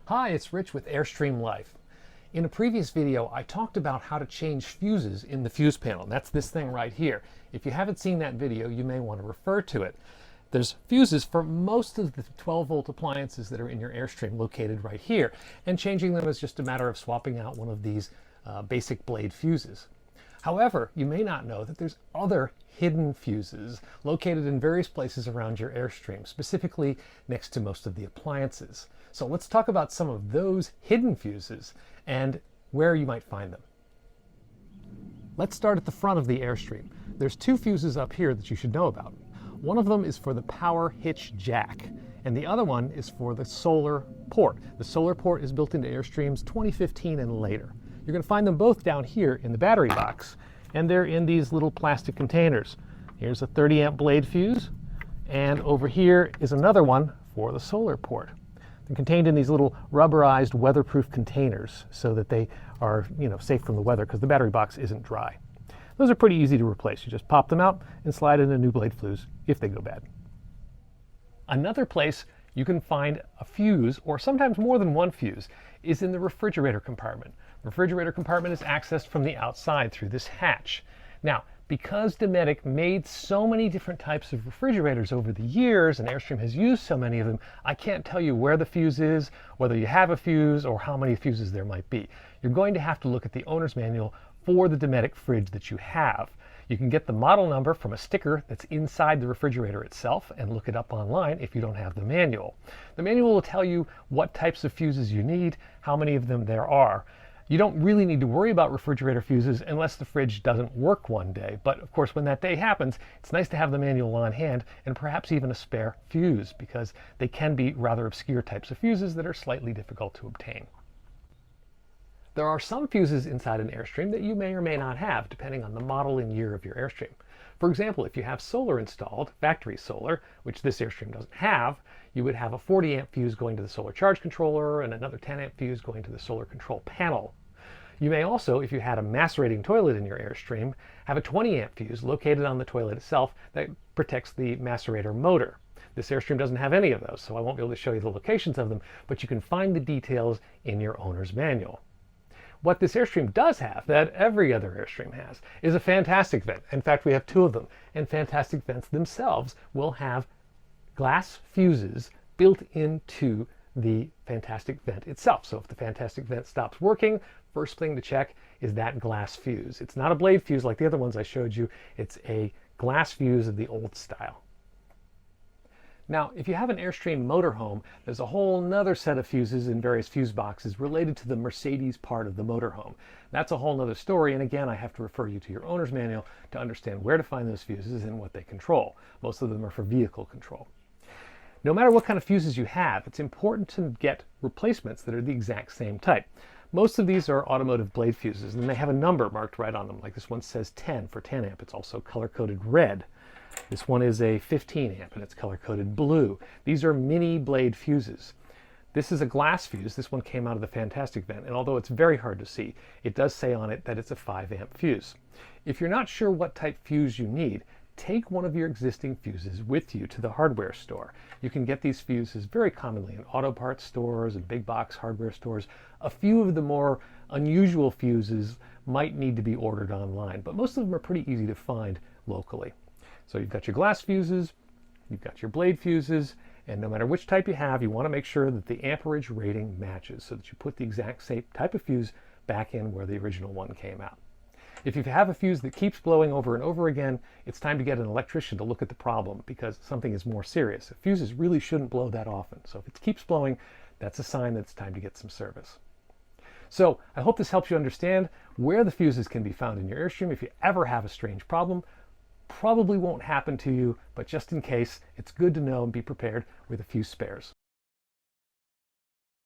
Hi, it's Rich with Airstream Life. In a previous video, I talked about how to change fuses in the fuse panel. That's this thing right here. If you haven't seen that video, you may want to refer to it. There's fuses for most of the 12-volt appliances that are in your Airstream located right here, and changing them is just a matter of swapping out one of these basic blade fuses. However, you may not know that there's other hidden fuses located in various places around your Airstream, specifically next to most of the appliances. So let's talk about some of those hidden fuses and where you might find them. Let's start at the front of the Airstream. There's two fuses up here that you should know about. One of them is for the power hitch jack, and the other one is for the solar port. The solar port is built into Airstreams 2015 and later. You're going to find them both down here in the battery box, and they're in these little plastic containers. Here's a 30 amp blade fuse, and over here is another one for the solar port. They're contained in these little rubberized weatherproof containers so that they are, safe from the weather because the battery box isn't dry. Those are pretty easy to replace. You just pop them out and slide in a new blade fuse if they go bad. Another place you can find a fuse, or sometimes more than one fuse, is in the refrigerator compartment. The refrigerator compartment is accessed from the outside through this hatch. Now, because Dometic made so many different types of refrigerators over the years, and Airstream has used so many of them, I can't tell you where the fuse is, whether you have a fuse, or how many fuses there might be. You're going to have to look at the owner's manual for the Dometic fridge that you have. You can get the model number from a sticker that's inside the refrigerator itself and look it up online if you don't have the manual. The manual will tell you what types of fuses you need, how many of them there are. You don't really need to worry about refrigerator fuses unless the fridge doesn't work one day. But of course, when that day happens, it's nice to have the manual on hand and perhaps even a spare fuse, because they can be rather obscure types of fuses that are slightly difficult to obtain. There are some fuses inside an Airstream that you may or may not have, depending on the model and year of your Airstream. For example, if you have solar installed, factory solar, which this Airstream doesn't have, you would have a 40 amp fuse going to the solar charge controller and another 10 amp fuse going to the solar control panel. You may also, if you had a macerating toilet in your Airstream, have a 20 amp fuse located on the toilet itself that protects the macerator motor. This Airstream doesn't have any of those, so I won't be able to show you the locations of them, but you can find the details in your owner's manual. What this Airstream does have, that every other Airstream has, is a fantastic vent. In fact, we have two of them, and fantastic vents themselves will have glass fuses built into the fantastic vent itself. So if the fantastic vent stops working, first thing to check is that glass fuse. It's not a blade fuse like the other ones I showed you. It's a glass fuse of the old style. Now, if you have an Airstream motorhome, there's a whole nother set of fuses in various fuse boxes related to the Mercedes part of the motorhome. That's a whole nother story, and again, I have to refer you to your owner's manual to understand where to find those fuses and what they control. Most of them are for vehicle control. No matter what kind of fuses you have, it's important to get replacements that are the exact same type. Most of these are automotive blade fuses, and they have a number marked right on them. Like this one says 10 for 10 amp. It's also color-coded red. This one is a 15 amp, and it's color-coded blue. These are mini blade fuses. This is a glass fuse. This one came out of the fantastic vent, and although it's very hard to see, it does say on it that it's a 5 amp fuse. If you're not sure what type fuse you need, take one of your existing fuses with you to the hardware store. You can get these fuses very commonly in auto parts stores and big box hardware stores. A few of the more unusual fuses might need to be ordered online, but most of them are pretty easy to find locally. So you've got your glass fuses, you've got your blade fuses, and no matter which type you have, you want to make sure that the amperage rating matches so that you put the exact same type of fuse back in where the original one came out. If you have a fuse that keeps blowing over and over again, it's time to get an electrician to look at the problem because something is more serious. Fuses really shouldn't blow that often. So if it keeps blowing, that's a sign that it's time to get some service. So I hope this helps you understand where the fuses can be found in your Airstream. If you ever have a strange problem, probably won't happen to you, but just in case, it's good to know and be prepared with a few spares.